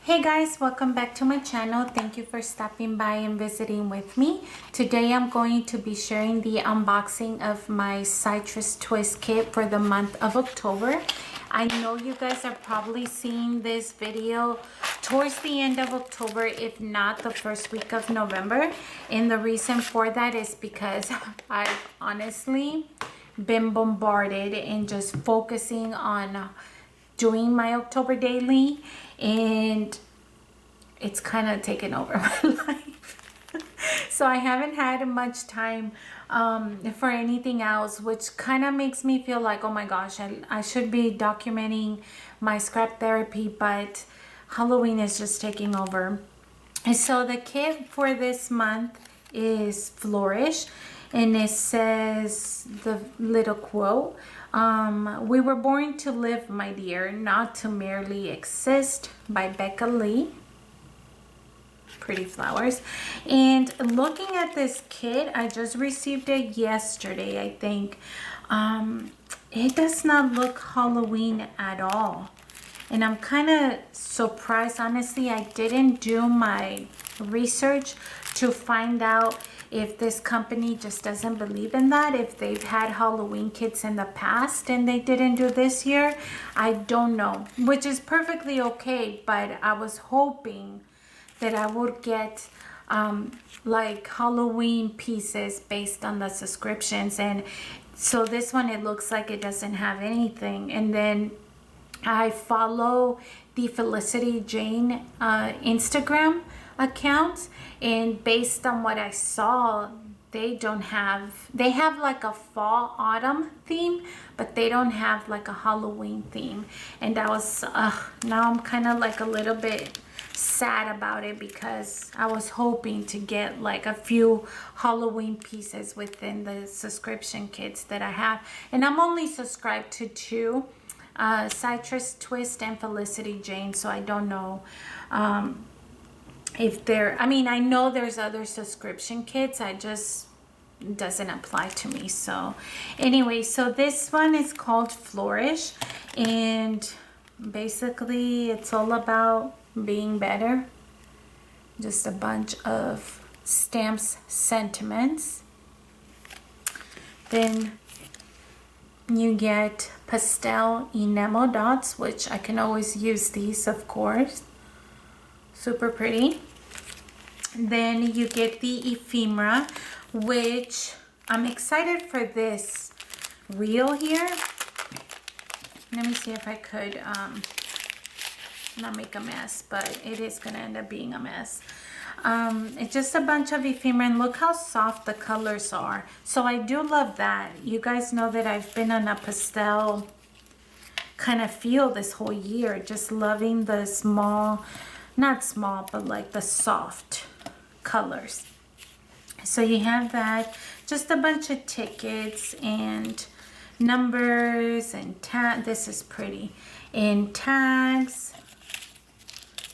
Hey guys, welcome back to my channel. Thank you for stopping by and visiting with me. Today I'm going to be sharing the unboxing of my Citrus Twist kit for the month of October. I know you guys are probably seeing this video towards the end of October, if not the first week of November. And the reason for that is because I've honestly been bombarded and just focusing on doing my October daily, and it's kind of taken over my life. So I haven't had much time for anything else, which kind of makes me feel like, oh my gosh, I should be documenting my scrap therapy, but Halloween is just taking over. And so the kit for this month is Flourish, and it says the little quote, we were born to live, my dear, not to merely exist, by Becca Lee. Pretty flowers. And looking at this kit, I just received it yesterday, I think. It does not look Halloween at all, and I'm kind of surprised. Honestly, I didn't do my research to find out if this company just doesn't believe in that, if they've had Halloween kits in the past and they didn't do this year. I don't know, which is perfectly okay, but I was hoping that I would get like Halloween pieces based on the subscriptions. And so this one, it looks like it doesn't have anything. And then I follow the Felicity Jane Instagram account, and based on what I saw, they have like a fall autumn theme, but they don't have like a Halloween theme. And I was now I'm kind of like a little bit sad about it, because I was hoping to get like a few Halloween pieces within the subscription kits that I have. And I'm only subscribed to two, Cirus Twist and Felicity Jane, so I don't know if they're, I mean, I know there's other subscription kits, I just doesn't apply to me. So anyway, so this one is called Flourish, and basically it's all about being better. Just a bunch of stamps, sentiments. Then you get pastel enamel dots, which I can always use these, of course. Super pretty. Then you get the ephemera, which I'm excited for this reel here. Let me see if I could not make a mess, but it is gonna end up being a mess. It's just a bunch of ephemera, and look how soft the colors are. So I do love that. You guys know that I've been on a pastel kind of feel this whole year, just loving the small, not small, but like the soft colors. So you have that, just a bunch of tickets and numbers and tag. This is pretty, and tags,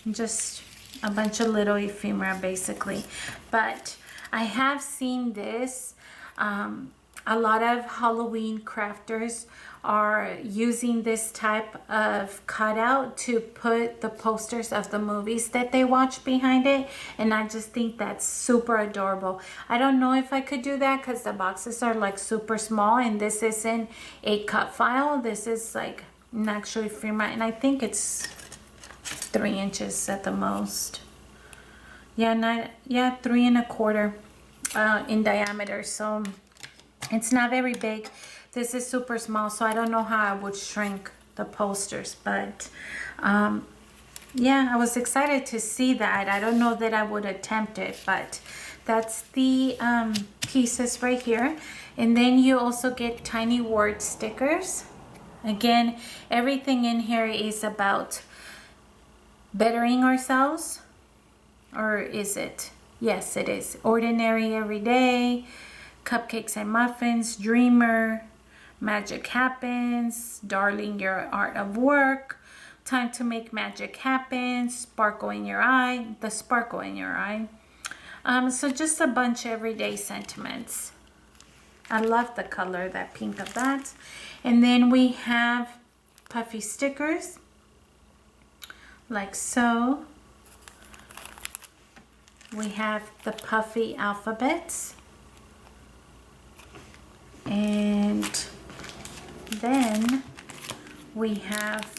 just a bunch of little ephemera basically. But I have seen this, a lot of Halloween crafters are using this type of cutout to put the posters of the movies that they watch behind it, and I just think that's super adorable. I don't know if I could do that because the boxes are like super small, and this isn't a cut file. This is like an actual ephemera, and I think it's 3 inches at the most. Yeah, 3 1/4 in diameter, so it's not very big. This is super small, so I don't know how I would shrink the posters, but yeah, I was excited to see that. I don't know that I would attempt it, but that's the pieces right here. And then you also get tiny word stickers. Again, everything in here is about bettering ourselves, or is it? Yes, it is. Ordinary, everyday, cupcakes and muffins, dreamer, magic happens, darling, your art of work, time to make magic happen, sparkle in your eye, the sparkle in your eye. So just a bunch of everyday sentiments. I love the color, that pink of that. And then we have puffy stickers like so. we have the puffy alphabets. And then we have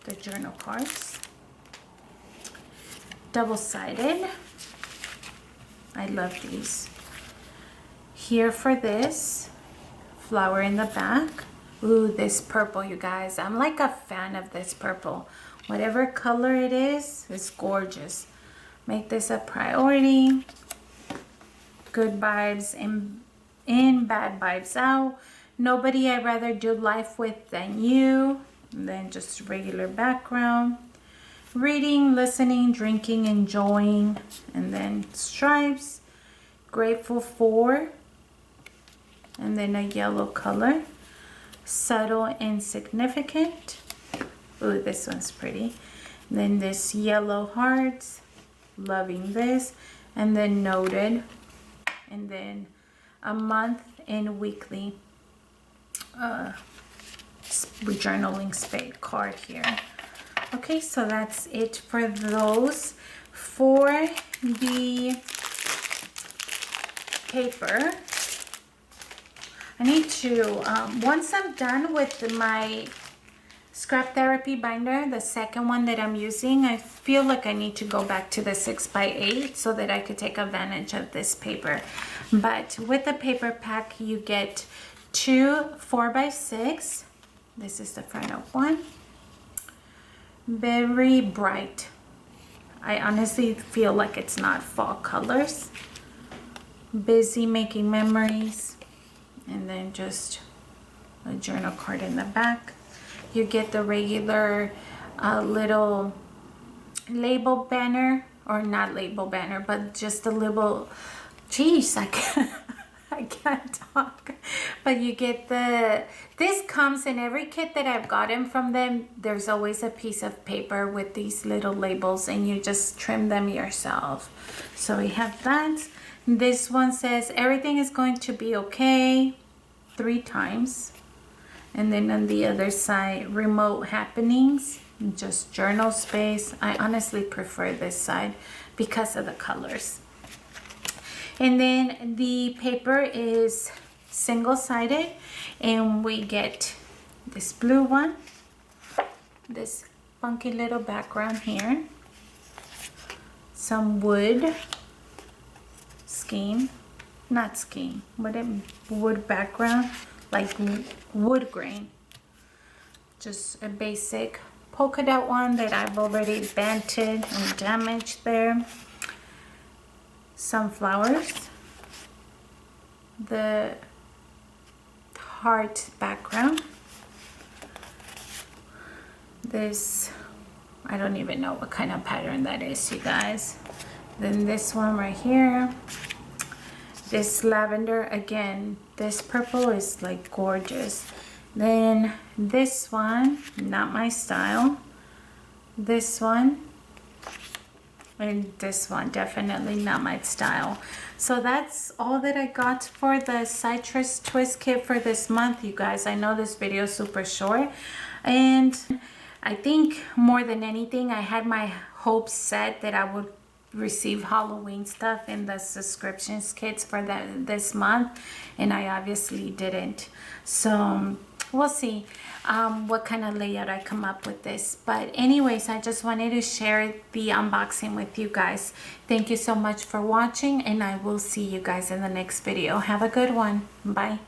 the journal cards. Double-sided. I love these. Here for this, flower in the back. Ooh, this purple, you guys. I'm like a fan of this purple. Whatever color it is, it's gorgeous. Make this a priority. Good vibes in, bad vibes out. Nobody I'd rather do life with than you. And then just regular background. Reading, listening, drinking, enjoying. And then stripes. Grateful for. And then a yellow color. Subtle and significant. Ooh, this one's pretty. And then this yellow hearts. Loving this. And then noted. And then a month and weekly journaling spade card here. Okay, so that's it for those. For the paper, I need to, once I'm done with my scrap therapy binder, the second one that I'm using, I feel like I need to go back to the 6x8 so that I could take advantage of this paper. But with the paper pack, you get 2 4x6. This is the front of one. Very bright. I honestly feel like it's not fall colors. Busy making memories. And then just a journal card in the back. You get the regular little label banner, or not label banner, but just a little, geez, I can't talk. But you get this comes in every kit that I've gotten from them. There's always a piece of paper with these little labels and you just trim them yourself. So we have that. This one says, everything is going to be okay, 3 times. And then on the other side, remote happenings, just journal space. I honestly prefer this side because of the colors. And then the paper is single-sided, and we get this blue one, this funky little background here, some wood scheme, not scheme, wood background, like wood grain. Just a basic polka dot one that I've already bented and damaged there. Some flowers. The heart background. This, I don't even know what kind of pattern that is, you guys. Then this one right here. This lavender, again, this purple is like gorgeous. Then this one, not my style. This one, and this one, definitely not my style. So that's all that I got for the Citrus Twist kit for this month, you guys. I know this video is super short, and I think more than anything, I had my hopes set that I would receive Halloween stuff in the subscriptions kits for this month, and I obviously didn't. So we'll see what kind of layout I come up with this. But anyways, I just wanted to share the unboxing with you guys. Thank you so much for watching, and I will see you guys in the next video. Have a good one. Bye.